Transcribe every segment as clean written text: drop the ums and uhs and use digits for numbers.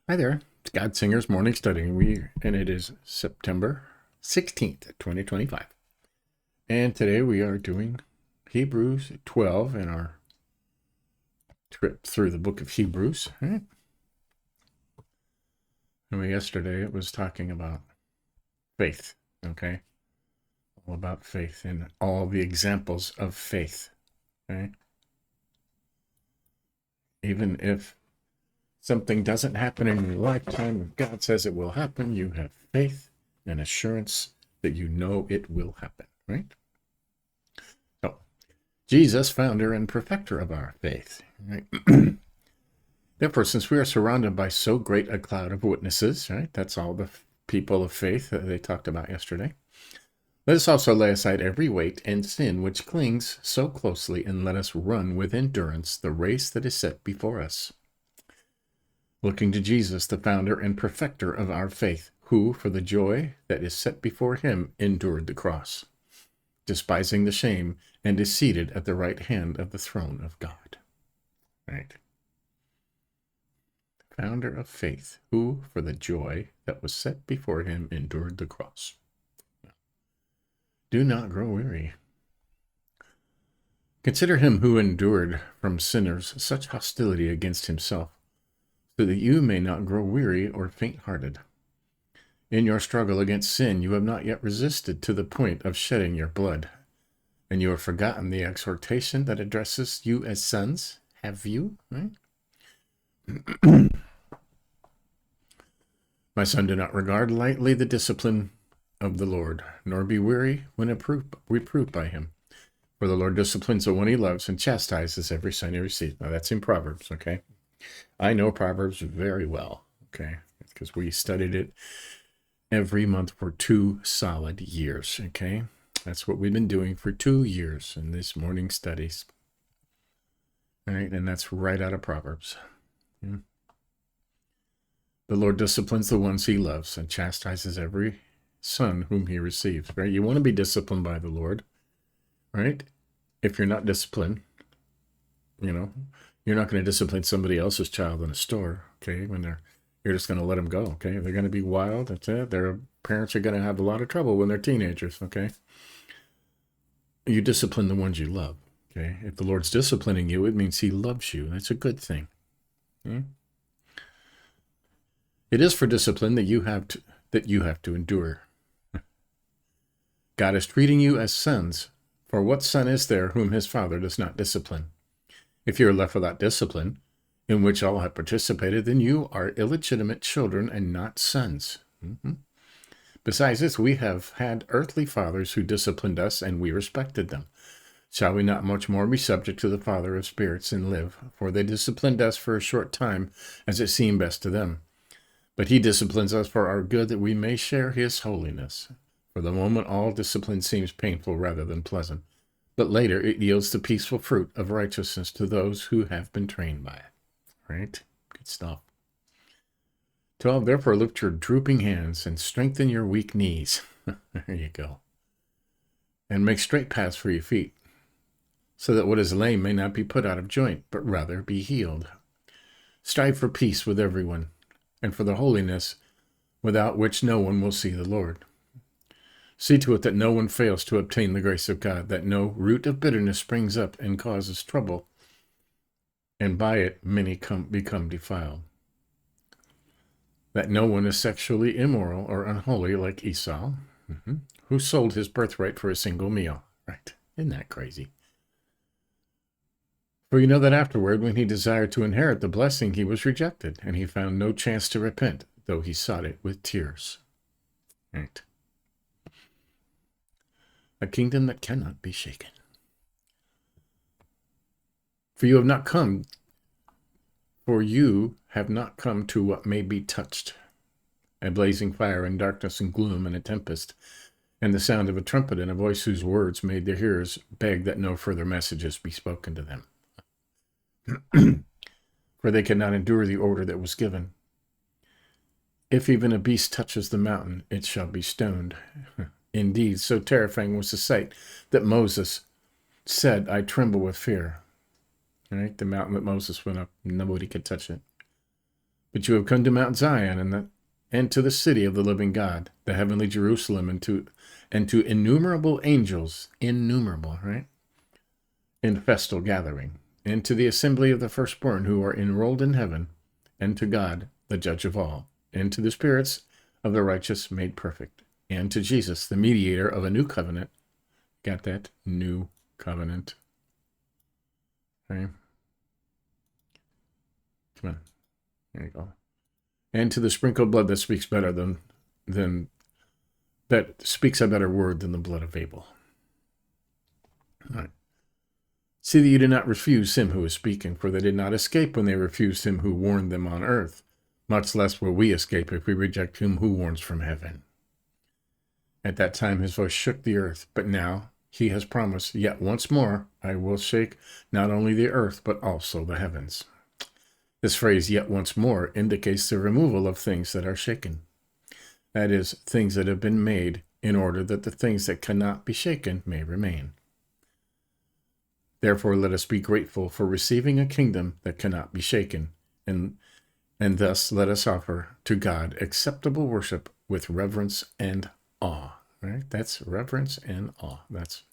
Hi there. It's Godsinger's morning study, and it is September 16th, 2025. And today we are doing Hebrews 12 in our trip through the book of Hebrews. Right? And yesterday it was talking about faith, okay? All about faith and all the examples of faith, okay? Even if something doesn't happen in your lifetime, if God says it will happen, you have faith and assurance that you know it will happen, right? So, Jesus, founder and perfecter of our faith, right? Therefore, since we are surrounded by so great a cloud of witnesses, right? That's all the people of faith that they talked about yesterday. Let us also lay aside every weight and sin which clings so closely, and let us run with endurance the race that is set before us, looking to Jesus, the founder and perfecter of our faith, who, for the joy that is set before him, endured the cross, despising the shame, and is seated at the right hand of the throne of God. Right? Founder of faith, who, for the joy that was set before him, endured the cross. Do not grow weary. Consider him who endured from sinners such hostility against himself, so that you may not grow weary or faint-hearted. In your struggle against sin, you have not yet resisted to the point of shedding your blood, and you have forgotten the exhortation that addresses you as sons. Have you? Right? My son, do not regard lightly the discipline of the Lord, nor be weary when reproved by him. For the Lord disciplines the one he loves and chastises every son he receives. Now that's in Proverbs, okay? I know Proverbs very well, okay? Because we studied it every month for 2 solid years, okay? That's what we've been doing for 2 years in this morning studies. All right, and that's right out of Proverbs. Yeah. The Lord disciplines the ones he loves and chastises every son whom he receives, right? You want to be disciplined by the Lord, right? If you're not disciplined, you're not going to discipline somebody else's child in a store, okay? You're just going to let them go, okay? They're going to be wild. That's it. Their parents are going to have a lot of trouble when they're teenagers, okay? You discipline the ones you love, okay? If the Lord's disciplining you, it means he loves you. That's a good thing. Okay? It is for discipline that you have to endure. God is treating you as sons, for what son is there whom his father does not discipline? If you are left without discipline, in which all have participated, then you are illegitimate children and not sons. Mm-hmm. Besides this, we have had earthly fathers who disciplined us, and we respected them. Shall we not much more be subject to the Father of spirits and live? For they disciplined us for a short time, as it seemed best to them. But he disciplines us for our good, that we may share his holiness. For the moment, all discipline seems painful rather than pleasant, but later it yields the peaceful fruit of righteousness to those who have been trained by it. Right? Good stuff. 12, therefore lift your drooping hands and strengthen your weak knees. There you go. And make straight paths for your feet, so that what is lame may not be put out of joint, but rather be healed. Strive for peace with everyone, and for the holiness without which no one will see the Lord. See to it that no one fails to obtain the grace of God, that no root of bitterness springs up and causes trouble, and by it many become defiled. That no one is sexually immoral or unholy like Esau, who sold his birthright for a single meal. Right? Isn't that crazy? For you know that afterward, when he desired to inherit the blessing, he was rejected, and he found no chance to repent, though he sought it with tears. Right? A kingdom that cannot be shaken. For you have not come to what may be touched, a blazing fire and darkness and gloom and a tempest, and the sound of a trumpet and a voice whose words made their hearers beg that no further messages be spoken to them. For they could not endure the order that was given. If even a beast touches the mountain, it shall be stoned. Indeed, so terrifying was the sight that Moses said, I tremble with fear. Right? The mountain that Moses went up, nobody could touch it. But you have come to Mount Zion and to the city of the living God, the heavenly Jerusalem, and to innumerable angels, innumerable, right? In festal gathering, and to the assembly of the firstborn who are enrolled in heaven, and to God, the judge of all, and to the spirits of the righteous made perfect, and to Jesus, the mediator of a new covenant. Got that? New covenant. Okay. Come on. There you go. And to the sprinkled blood that speaks better than that speaks a better word than the blood of Abel. All right. See that you do not refuse him who is speaking, for they did not escape when they refused him who warned them on earth. Much less will we escape if we reject him who warns from heaven. At that time his voice shook the earth, but now he has promised, yet once more I will shake not only the earth, but also the heavens. This phrase, yet once more, indicates the removal of things that are shaken. That is, things that have been made in order that the things that cannot be shaken may remain. Therefore, let us be grateful for receiving a kingdom that cannot be shaken, and thus let us offer to God acceptable worship with reverence and awe. Right? That's reverence and awe. That's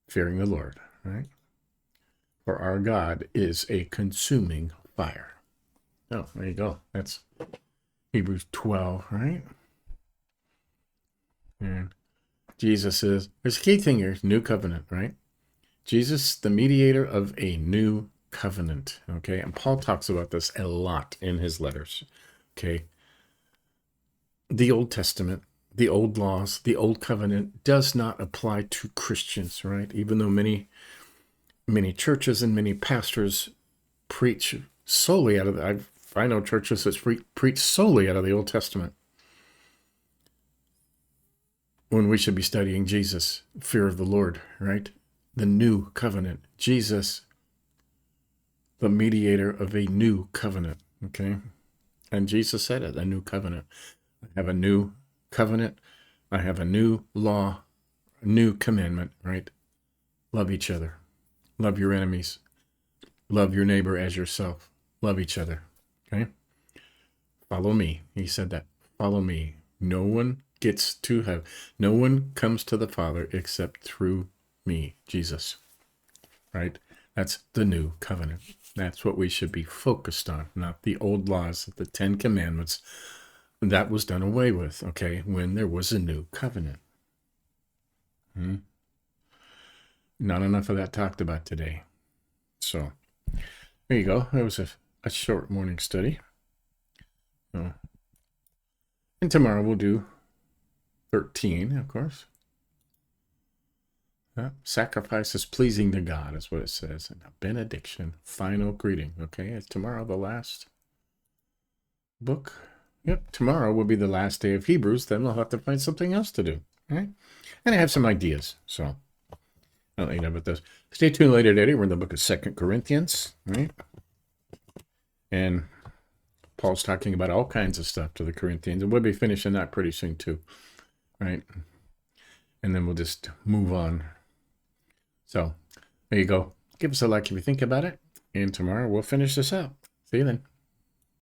fearing the Lord. Right? For our God is a consuming fire. Oh, there you go. That's Hebrews 12, right? And Jesus is, there's a key thing here, new covenant, right? Jesus, the mediator of a new covenant, okay? And Paul talks about this a lot in his letters, okay? The Old Testament, the old laws, the old covenant does not apply to Christians, right? Even though many churches and many pastors preach solely out of I know churches that preach solely out of the Old Testament, when we should be studying Jesus, fear of the Lord, right? The new covenant. Jesus, the mediator of a new covenant, okay? And Jesus said it, a new covenant. I have a new covenant. I have a new law, a new commandment, right? Love each other. Love your enemies. Love your neighbor as yourself. Love each other. Okay? Follow me. He said that. Follow me. No one comes to the Father except through me, Jesus. Right? That's the new covenant. That's what we should be focused on, not the old laws, the 10 Commandments. That was done away with, okay, when there was a new covenant. Not enough of that talked about today. So, there you go. That was a short morning study. And tomorrow we'll do 13, of course. Sacrifice is pleasing to God, is what it says. And a benediction, final greeting. Okay, is tomorrow the last book? Yep, tomorrow will be the last day of Hebrews. Then we'll have to find something else to do. Right? And I have some ideas, so I'll let you know about those. Stay tuned later today. We're in the book of 2 Corinthians, right? And Paul's talking about all kinds of stuff to the Corinthians, and we'll be finishing that pretty soon too, right? And then we'll just move on. So there you go. Give us a like if you think about it, and tomorrow we'll finish this up. See you then.